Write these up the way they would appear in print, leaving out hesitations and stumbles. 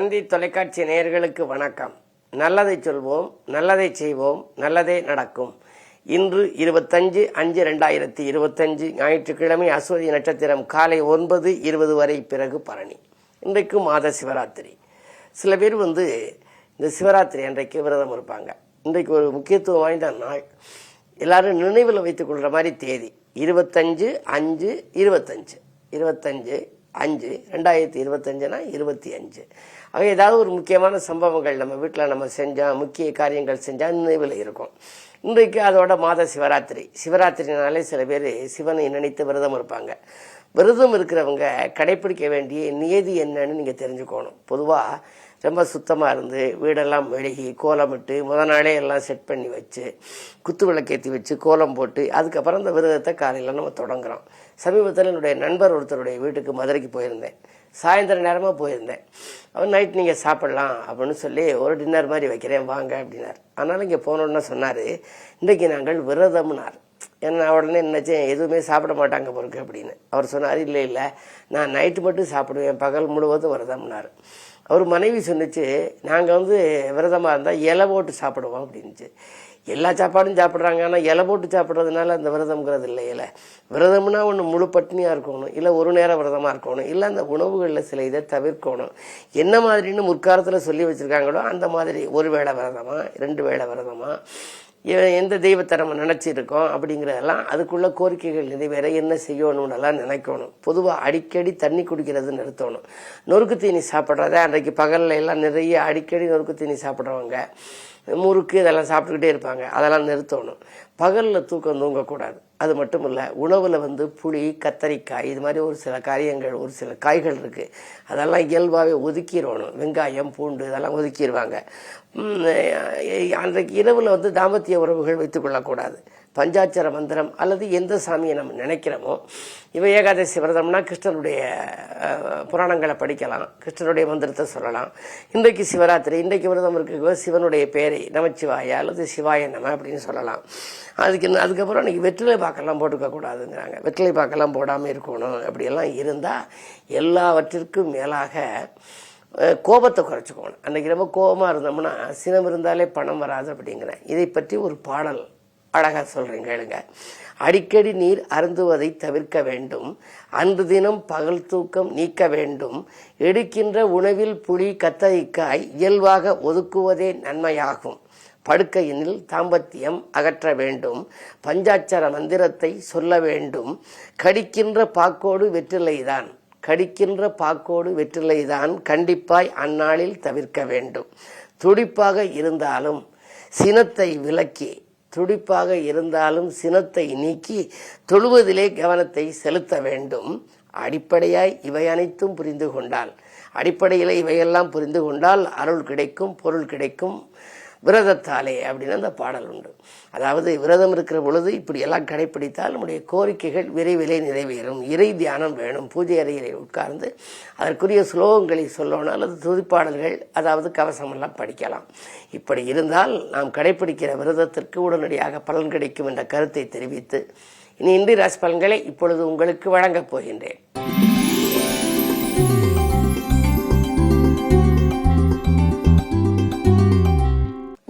தந்தி தொலைக்காட்சி நேயர்களுக்கு வணக்கம். நல்லதை சொல்வோம், நல்லதை செய்வோம், நல்லதே நடக்கும். இன்று 25/5/2025 ஞாயிற்றுக்கிழமை அஸ்வதி நட்சத்திரம் காலை 9:20 வரை, பிறகு பரணி. இன்றைக்கு மாத சிவராத்திரி. சில பேர் இந்த சிவராத்திரி அன்றைக்கு விரதம் இருப்பாங்க. இன்றைக்கு ஒரு முக்கியத்துவம் வாய்ந்த நாள். எல்லாரும் நினைவில் வைத்துக் கொள்ற மாதிரி தேதி 25/5/25 25/5/2025னா 25. ஆக ஏதாவது ஒரு முக்கியமான சம்பவங்கள் நம்ம வீட்டில் நம்ம செஞ்சால், முக்கிய காரியங்கள் செஞ்சால் நினைவில் இருக்கும். இன்றைக்கு அதோட மாத சிவராத்திரி. சிவராத்திரினாலே சில பேர் சிவனை நினைத்து விரதம் இருப்பாங்க. விரதம் இருக்கிறவங்க கடைப்பிடிக்க வேண்டிய நியதி என்னன்னு நீங்கள் தெரிஞ்சுக்கணும். பொதுவாக ரொம்ப சுத்தமாக இருந்து வீடெல்லாம் மெழுகி கோலமிட்டு முத நாளே எல்லாம் செட் பண்ணி வச்சு குத்து விளக்கேற்றி வச்சு கோலம் போட்டு அதுக்கப்புறம் இந்த விரதத்தை காலையில் நம்ம தொடங்குறோம். சமீபத்தில் என்னுடைய நண்பர் ஒருத்தருடைய வீட்டுக்கு மதுரைக்கு போயிருந்தேன். சாயந்தர நேரமாக போயிருந்தேன். அவர் நைட் நீங்கள் சாப்பிட்லாம் அப்படின்னு சொல்லி ஒரு டின்னர் மாதிரி வைக்கிறேன் வாங்க அப்படின்னார். அதனால் இங்கே போனோன்னு சொன்னார், இன்றைக்கு நாங்கள் விரதம்னார். என்ன உடனே நினச்சேன் எதுவுமே சாப்பிட மாட்டாங்க பொறுக்கு அப்படின்னு. அவர் சொன்னார், இல்லை நான் நைட்டு மட்டும் சாப்பிடுவேன், பகல் முழுவதும் விரதம்னார். அவர் மனைவி சொன்னிச்சு, நாங்கள் விரதமாக இருந்தால் இலை போட்டு சாப்பிடுவோம் அப்படின்னுச்சு. எல்லா சாப்பாடும் சாப்பிட்றாங்க, ஆனால் இலை போட்டு சாப்பிட்றதுனால அந்த விரதம்ங்கிறது இல்லை. இலை விரதம்னா ஒன்று முழு பட்டினியாக இருக்கணும், இல்லை ஒரு நேரம் விரதமாக இருக்கணும், இல்லை அந்த உணவுகளில் சில இதை தவிர்க்கணும். என்ன மாதிரின்னு முற்காலத்தில் சொல்லி வச்சுருக்காங்களோ அந்த மாதிரி ஒரு வேளை விரதமா, 2 வேளை விரதமா, எந்த தெய்வத்தை நம்ம நினச்சிருக்கோம் அப்படிங்கிறதெல்லாம் அதுக்குள்ள கோரிக்கைகள் நிறைவேற என்ன செய்யணும்னெல்லாம் நினைக்கணும். பொதுவாக அடிக்கடி தண்ணி குடிக்கிறது நிறுத்தணும். நொறுக்கு தீனி சாப்பிட்றத அன்றைக்கு பகலில் எல்லாம் நிறைய அடிக்கடி நொறுக்கு தீனி சாப்பிட்றவங்க, முறுக்கு இதெல்லாம் சாப்பிட்டுக்கிட்டே இருப்பாங்க, அதெல்லாம் நிறுத்தணும். பகலில் தூங்கக்கூடாது. அது மட்டும் இல்லை, உணவில் புளி, கத்தரிக்காய் இது மாதிரி ஒரு சில காரியங்கள், ஒரு சில காய்கள் இருக்குது, அதெல்லாம் இயல்பாகவே ஒதுக்கிடணும். வெங்காயம், பூண்டு இதெல்லாம் ஒதுக்கிடுவாங்க. அன்றைக்கு இரவில் தாம்பத்திய உறவுகள் வைத்துக்கொள்ளக்கூடாது. பஞ்சாட்சர மந்திரம் அல்லது எந்த சாமியை நம்ம நினைக்கிறோமோ, இவ ஏகாதசி விரதம்னா கிருஷ்ணனுடைய புராணங்களை படிக்கலாம், கிருஷ்ணனுடைய மந்திரத்தை சொல்லலாம். இன்றைக்கு சிவராத்திரி, இன்றைக்கு விரதம் இருக்க சிவனுடைய பேரை நமச்சிவாய அல்லது சிவாய நம அப்படின்னு சொல்லலாம். அதுக்கப்புறம் இன்னைக்கு வெற்றிலை பாக்கெல்லாம் போட்டுக்க கூடாதுங்கிறாங்க. வெற்றிலை பாக்கெல்லாம் போடாமல் இருக்கணும். அப்படியெல்லாம் இருந்தால் எல்லாவற்றிற்கும் மேலாக கோபத்தை குறைச்சிக்கணும். அன்றைக்கி ரொம்ப கோபமாக இருந்தோம்னா சினம் இருந்தாலே பணம் வராது அப்படிங்கிறேன். இதை பற்றி ஒரு பாடல் அழகாக சொல்கிறேன் கேளுங்க. அடிக்கடி நீர் அருந்துவதை தவிர்க்க வேண்டும், அன்று தினம் பகல் தூக்கம் நீக்க வேண்டும், எடுக்கின்ற உணவில் புளி, கத்தரிக்காய் இயல்பாக ஒதுக்குவதே நன்மையாகும், படுக்கையினில் தாம்பத்தியம் அகற்ற வேண்டும், பஞ்சாட்சர மந்திரத்தை சொல்ல வேண்டும், கடிக்கின்ற பாக்கோடு வெற்றிலைதான் கண்டிப்பாய் அந்நாளில் தவிர்க்க வேண்டும், துடிப்பாக இருந்தாலும் சினத்தை நீக்கி தொழுவதிலே கவனத்தை செலுத்த வேண்டும். அடிப்படையாய் இவை அனைத்தும் புரிந்து கொண்டால், அடிப்படையில் இவையெல்லாம் புரிந்து கொண்டால் அருள் கிடைக்கும், பொருள் கிடைக்கும் விரதத்தாலே அப்படின்னு அந்த பாடல் உண்டு. அதாவது விரதம் இருக்கிற பொழுது இப்படியெல்லாம் கடைப்பிடித்தால் நம்முடைய கோரிக்கைகள் விரைவிலே நிறைவேறும். இறை தியானம் வேணும். பூஜை அறையிலே உட்கார்ந்து அதற்குரிய ஸ்லோகங்களை சொல்லணும் அல்லது துதிப்பாடல்கள், அதாவது கவசமெல்லாம் படிக்கலாம். இப்படி இருந்தால் நாம் கடைப்பிடிக்கிற விரதத்திற்கு உடனடியாக பலன் கிடைக்கும் என்ற கருத்தை தெரிவித்து இன்றைய ராசி பலன்களை இப்பொழுது உங்களுக்கு வழங்கப் போகின்றேன்.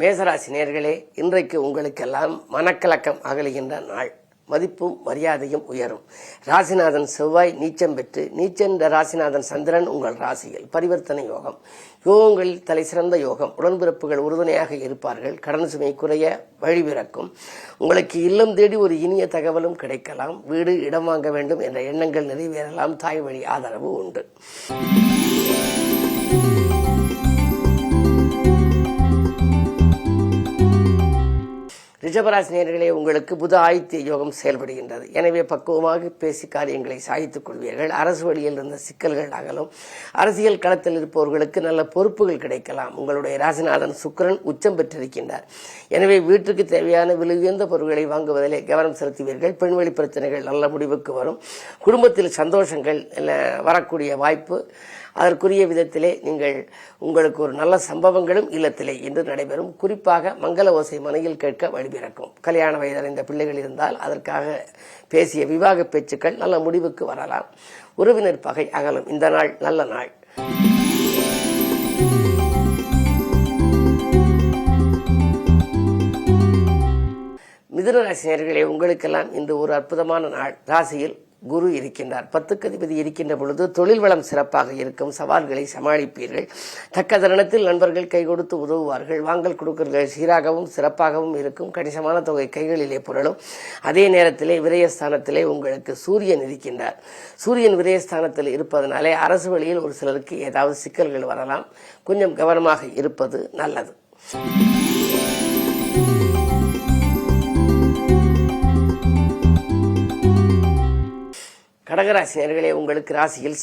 மேசராசி நேயர்களே, இன்றைக்கு உங்களுக்கெல்லாம் மனக்கலக்கம் அகலுகின்ற நாள். மதிப்பும் மரியாதையும் உயரும். ராசிநாதன் செவ்வாய் நீச்சம் பெற்று, நீச்சென்ற ராசிநாதன் சந்திரன் உங்கள் ராசியில் பரிவர்த்தனை யோகம். யோகங்களில் தலை சிறந்த யோகம். உடன்பிறப்புகள் உறுதுணையாக இருப்பார்கள். கடன் சுமை குறைய வழிபிறக்கும். உங்களுக்கு இல்லம் தேடி ஒரு இனிய தகவலும் கிடைக்கலாம். வீடு, இடம் வாங்க வேண்டும் என்ற எண்ணங்கள் நிறைவேறலாம். தாய் வழி ஆதரவு உண்டு. ரிஷபராசி நேயர்களே, உங்களுக்கு புத ஆதித்ய யோகம் செயல்படுகின்றது. எனவே பக்குவமாக பேசி காரியங்களை சாதித்துக் கொள்வீர்கள். அரசு வழியில் இருந்த சிக்கல்கள் அகலும். அரசியல் களத்தில் இருப்பவர்களுக்கு நல்ல பொறுப்புகள் கிடைக்கலாம். உங்களுடைய ராசிநாதன் சுக்கிரன் உச்சம் பெற்றிருக்கின்றார். எனவே வீட்டுக்கு தேவையான விலை உயர்ந்த பொருட்களை வாங்குவதிலே கவனம் செலுத்துவீர்கள். பெண்வெளி பிரச்சனைகள் நல்ல முடிவுக்கு வரும். குடும்பத்தில் சந்தோஷங்கள் வரக்கூடிய வாய்ப்பு. அதற்குரிய விதத்திலே உங்களுக்கு ஒரு நல்ல சம்பவங்களும் இல்லத்திலே இன்று நடைபெறும். குறிப்பாக மங்கள ஓசை மனையில் கேட்க வழிபிறக்கும். கல்யாண வயதடைந்த பிள்ளைகள் இருந்தால் அதற்காக பேசிய விவாக பேச்சுக்கள் நல்ல முடிவுக்கு வரலாம். உறவினர் பகை அகலும். இந்த நாள் நல்ல நாள். மிதுன ராசி நேயர்களே, உங்களுக்கெல்லாம் இன்று ஒரு அற்புதமான நாள். ராசியில் குரு இருக்கின்றார். 10க்கு அதிபதி இருக்கின்ற பொழுது தொழில் வளம் சிறப்பாக இருக்கும். சவால்களை சமாளிப்பீர்கள். தக்க தருணத்தில் நண்பர்கள் கை கொடுத்து உதவுவார்கள். வாங்கல் கொடுக்கல்கள் சீராகவும் சிறப்பாகவும் இருக்கும். கணிசமான தொகை கைகளிலே புரளும். அதே நேரத்திலே விரயஸ்தானத்திலே உங்களுக்கு சூரியன் இருக்கின்றார். சூரியன் விரயஸ்தானத்தில் இருப்பதனாலே அரசு வழியில் ஒரு சிலருக்கு ஏதாவது சிக்கல்கள் வரலாம். கொஞ்சம் கவனமாக இருப்பது நல்லது. கடகராசி நேயர்களே, உங்களுக்கு ராசியில்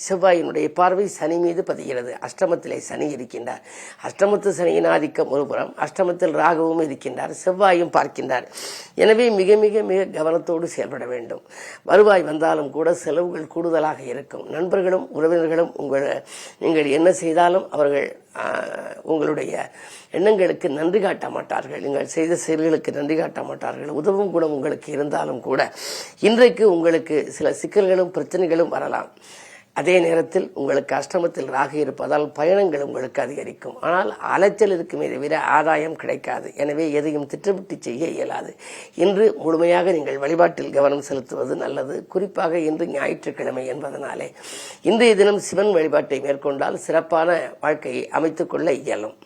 செவ்வாயினுடைய பார்வை சனி மீது பதிகிறது. அஷ்டமத்திலே சனி இருக்கின்றார். அஷ்டமத்து சனியின் ஆதிக்கம் ஒருபுறம், அஷ்டமத்தில் ராகுவும் இருக்கின்றார், செவ்வாயும் பார்க்கின்றார். எனவே மிக மிக மிக கவனத்தோடு செயல்பட வேண்டும். வருவாய் வந்தாலும் கூட செலவுகள் கூடுதலாக இருக்கும். நண்பர்களும் உறவினர்களும் நீங்கள் என்ன செய்தாலும் அவர்கள் உங்களுடைய எண்ணங்களுக்கு நன்றி காட்ட மாட்டார்கள். நீங்கள் செய்த செயல்களுக்கு நன்றி காட்ட மாட்டார்கள். உதவும் குணம் உங்களுக்கு இருந்தாலும் கூட இன்றைக்கு உங்களுக்கு சில சிக்கல்களும் பிரச்சனைகளும் வரலாம். அதே நேரத்தில் உங்களுக்கு அஷ்டமத்தில் ராகு இருப்பதால் பயணங்கள் உங்களுக்கு அதிகரிக்கும். ஆனால் அலைச்சல் இருக்குமே தவிர ஆதாயம் கிடைக்காது. எனவே எதையும் திட்டமிட்டு செய்ய இயலாது. இன்று முழுமையாக நீங்கள் வழிபாட்டில் கவனம் செலுத்துவது நல்லது. குறிப்பாக இன்று ஞாயிற்றுக்கிழமை என்பதனாலே இன்றைய தினம் சிவன் வழிபாட்டை மேற்கொண்டால் சிறப்பான வாழ்க்கையை அமைத்துக் கொள்ள இயலும்.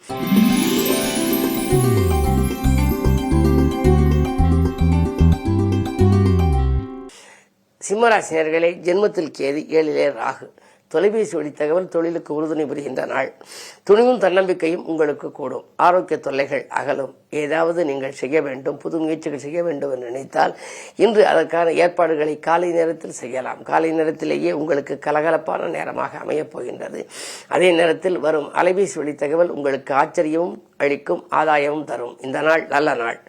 சிம்மராசினியர்களே, ஜென்மத்தில் கேது, 7லே ராகு. தொலைபேசி வழி தகவல் தொழிலுக்கு உறுதுணை புரிகின்ற நாள். துணிவும் தன்னம்பிக்கையும் உங்களுக்கு கூடும். ஆரோக்கிய தொல்லைகள் அகலும். ஏதாவது நீங்கள் செய்ய வேண்டும், புது முயற்சிகள் செய்ய வேண்டும் என்று நினைத்தால் இன்று அதற்கான ஏற்பாடுகளை காலை நேரத்தில் செய்யலாம். காலை நேரத்திலேயே உங்களுக்கு கலகலப்பான நேரமாக அமையப் போகின்றது. அதே நேரத்தில் வரும் அலைபேசி வழி தகவல் உங்களுக்கு ஆச்சரியமும் அளிக்கும், ஆதாயமும் தரும். இந்த நாள் நல்ல நாள்.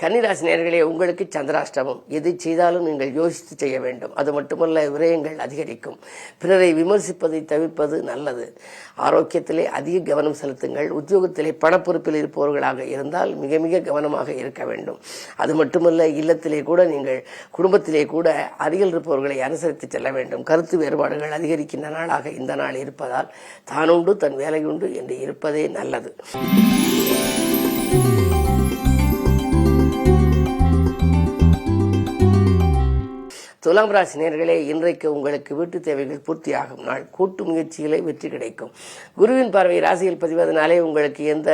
கன்னிராசி நேயர்களே, உங்களுக்கு சந்திராஷ்டமம். எது செய்தாலும் நீங்கள் யோசித்து செய்ய வேண்டும். அது மட்டுமல்ல, விரயங்கள் அதிகரிக்கும். பிறரை விமர்சிப்பதை தவிர்ப்பது நல்லது. ஆரோக்கியத்திலே அதிக கவனம் செலுத்துங்கள். உத்தியோகத்திலே பணப்பொறுப்பில் இருப்பவர்களாக இருந்தால் மிக மிக கவனமாக இருக்க வேண்டும். அது மட்டுமல்ல, இல்லத்திலே கூட நீங்கள் குடும்பத்திலே கூட அருகில் இருப்பவர்களை அனுசரித்து செல்ல வேண்டும். கருத்து வேறுபாடுகள் அதிகரிக்கின்ற நாளாக இந்த நாள் இருப்பதால் தானுண்டு தன் வேலையுண்டு என்று இருப்பதே நல்லது. துலாம் ராசி நேயர்களே, இன்றைக்கு உங்களுக்கு வீட்டு தேவைகள் பூர்த்தியாகும் நாள். கூட்டு முயற்சிகளை வெற்றி கிடைக்கும். குருவின் பார்வை ராசியில் பதிவதனாலே உங்களுக்கு எந்த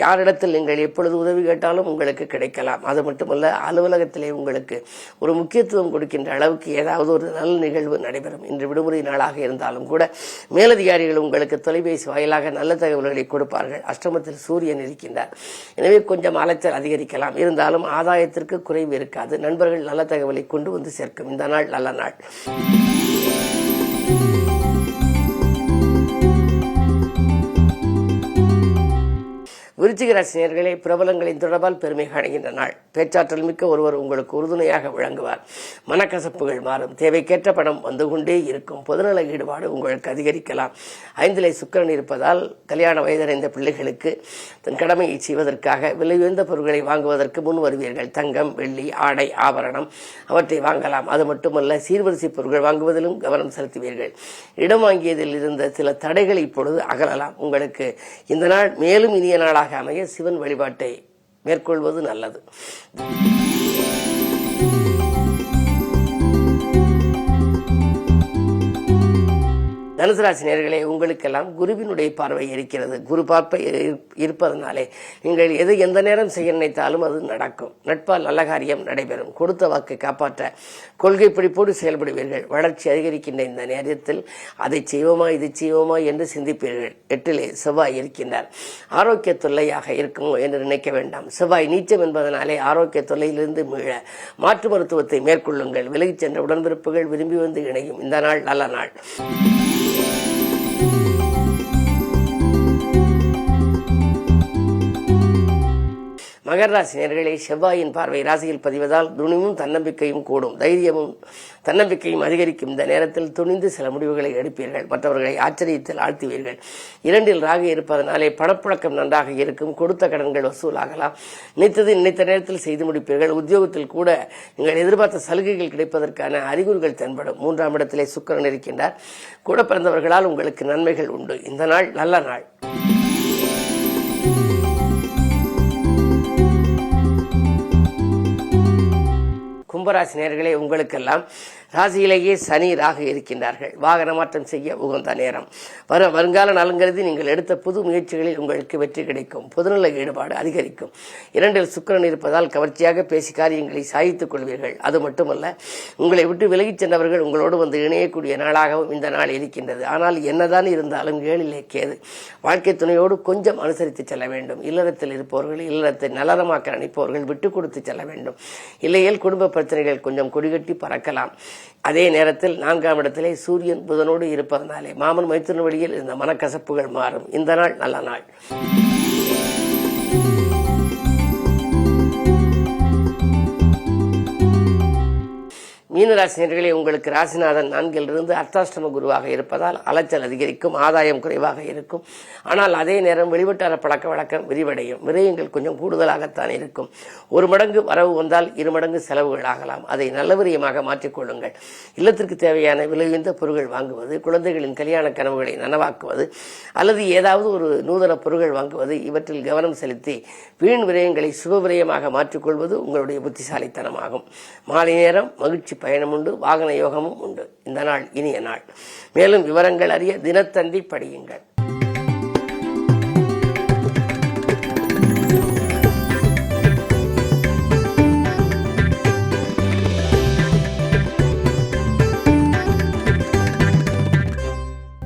யாரிடத்தில் நீங்கள் எப்பொழுது உதவி கேட்டாலும் உங்களுக்கு கிடைக்கலாம். அது மட்டுமல்ல, அலுவலகத்திலே உங்களுக்கு ஒரு முக்கியத்துவம் கொடுக்கின்ற அளவுக்கு ஏதாவது ஒரு நல்ல நிகழ்வு நடைபெறும். இன்று விடுமுறை நாளாக இருந்தாலும் கூட மேலதிகாரிகள் உங்களுக்கு தொலைபேசி வாயிலாக நல்ல தகவல்களை கொடுப்பார்கள். அஷ்டமத்தில் சூரியன் இருக்கின்றார். எனவே கொஞ்சம் அலைச்சல் அதிகரிக்கலாம். இருந்தாலும் ஆதாயத்திற்கு குறைவு இருக்காது. நண்பர்கள் நல்ல தகவலை கொண்டு வந்து சேர்க்கும். இந்த நாள் நல்ல நாள். விருச்சிக ராசி நேயர்களே, பிரபலங்களின் தொடர்பால் பெருமை காணுகின்ற நாள். பேச்சாற்றல் மிக்க ஒருவர் உங்களுக்கு உறுதுணையாக விளங்குவார். மனக்கசப்புகள் மாறும். தேவைக்கேற்ற பணம் வந்து கொண்டே இருக்கும். பொதுநல ஈடுபாடு உங்களுக்கு அதிகரிக்கலாம். 5லே சுக்கிரன் இருப்பதால் கல்யாண வயதடைந்த பிள்ளைகளுக்கு தன் கடமையை செய்வதற்காக விலை உயர்ந்த பொருட்களை வாங்குவதற்கு முன் வருவீர்கள். தங்கம், வெள்ளி, ஆடை, ஆபரணம் அவற்றை வாங்கலாம். அது மட்டுமல்ல, சீர்வரிசை பொருட்கள் வாங்குவதிலும் கவனம் செலுத்துவீர்கள். இடம் வாங்கியதில் இருந்த சில தடைகள் இப்பொழுது அகலலாம். உங்களுக்கு இந்த நாள் மேலும் இனிய நாளாக அமைய சிவன் வழிபாட்டை மேற்கொள்வது நல்லது. தனுசு ராசி நேயர்களே, உங்களுக்கெல்லாம் குருவினுடைய பார்வை இருக்கிறது. குரு பார்வை இருப்பதனாலே நீங்கள் எந்த நேரம் செய்ய நினைத்தாலும் அது நடக்கும். நட்பால் நல்ல காரியம் நடைபெறும். கொடுத்த வாக்கை காப்பாற்ற கொள்கை பிடிப்போடு செயல்படுவீர்கள். வளர்ச்சி அதிகரிக்கின்ற இந்த நேரத்தில் அதை செய்வோமா இது செய்வோமா என்று சிந்திப்பீர்கள். 8லே செவ்வாய் இருக்கின்றார். ஆரோக்கிய தொல்லையாக இருக்குமோ என்று நினைக்க வேண்டாம். செவ்வாய் நீச்சம் என்பதனாலே ஆரோக்கிய தொல்லையிலிருந்து மீள மாற்று மருத்துவத்தை மேற்கொள்ளுங்கள். விலகிச் சென்ற உடன்பிறப்புகள் விரும்பி வந்து இணையும். இந்த நாள் நல்ல நாள். மகர ராசி நேயர்களே, செவ்வாயின் பார்வை ராசியில் பதிவதால் துணிவும் தன்னம்பிக்கையும் கூடும். தைரியமும் தன்னம்பிக்கையும் அதிகரிக்கும். இந்த நேரத்தில் துணிந்து சில முடிவுகளை எடுப்பீர்கள். மற்றவர்களை ஆச்சரியத்தில் ஆழ்த்துவீர்கள். 2இல் ராகு இருப்பதனாலே பணப்புழக்கம் நன்றாக இருக்கும். கொடுத்த கடன்கள் வசூலாகலாம். நினைத்தது நினைத்த நேரத்தில் செய்து முடிப்பீர்கள். உத்தியோகத்தில் கூட நீங்கள் எதிர்பார்த்த சலுகைகள் கிடைப்பதற்கான அறிகுறிகள் தென்படும். 3ஆம் இடத்திலே சுக்கிரன் இருக்கின்றார். கூட பிறந்தவர்களால் உங்களுக்கு நன்மைகள் உண்டு. இந்த நாள் நல்ல நாள். கும்பராசி நேயர்களே, உங்களுக்கெல்லாம் ராசியிலேயே சனி ராகு இருக்கின்றார்கள். வாகன மாற்றம் செய்ய உகந்த நேரம். வருங்கால நலங்கருதி நீங்கள் எடுத்த புது முயற்சிகளில் உங்களுக்கு வெற்றி கிடைக்கும். பொதுநல ஈடுபாடு அதிகரிக்கும். 2இல் சுக்கிரன் இருப்பதால் கவர்ச்சியாக பேசி காரியங்களை சாதித்துக் கொள்வீர்கள். அது மட்டுமல்ல, உங்களை விட்டு விலகிச் சென்றவர்கள் உங்களோடு வந்து இணையக்கூடிய நாளாகவும் இந்த நாள் இருக்கின்றது. ஆனால் என்னதான் இருந்தாலும் 7இலே கேது. வாழ்க்கை துணையோடு கொஞ்சம் அனுசரித்து செல்ல வேண்டும். இல்லறத்தில் இருப்பவர்கள், இல்லறத்தை நலரமாக்க நினைப்பவர்கள் விட்டுக் கொடுத்து செல்ல வேண்டும். இல்லையேல் குடும்ப பிரச்சனைகள் கொஞ்சம் கொடிகட்டி பறக்கலாம். அதே நேரத்தில் 4ஆம் இடத்திலே சூரியன் புதனோடு இருப்பதனாலே மாமன் மைத்துன வழியில் இருந்த மனக்கசப்புகள் மாறும். இந்த நாள் நல்ல நாள். மீனராசினியர்களே, உங்களுக்கு ராசிநாதன் 4இலிருந்து அர்த்தாஷ்டம குருவாக இருப்பதால் அலைச்சல் அதிகரிக்கும். ஆதாயம் குறைவாக இருக்கும். ஆனால் அதே நேரம் வெளிவட்டார பழக்க வழக்கம் விரிவடையும். விரயங்கள் கொஞ்சம் கூடுதலாகத்தான் இருக்கும். 1 மடங்கு வரவு வந்தால் 2 மடங்கு செலவுகள் ஆகலாம். அதை நல்ல விரயமாக மாற்றிக்கொள்ளுங்கள். இல்லத்திற்கு தேவையான விலையுந்த பொருட்கள் வாங்குவது, குழந்தைகளின் கல்யாண கனவுகளை நனவாக்குவது அல்லது ஏதாவது ஒரு நூதன பொருட்கள் வாங்குவது, இவற்றில் கவனம் செலுத்தி வீண் விரயங்களை சுப விரயமாக மாற்றிக்கொள்வது உங்களுடைய புத்திசாலித்தனமாகும். மாலை நேரம் மகிழ்ச்சி பயணம் உண்டு. வாகன யோகமும் உண்டு. இந்த நாள் இனிய நாள். மேலும் விவரங்கள் அறிய தினத்தந்தி படியுங்கள்.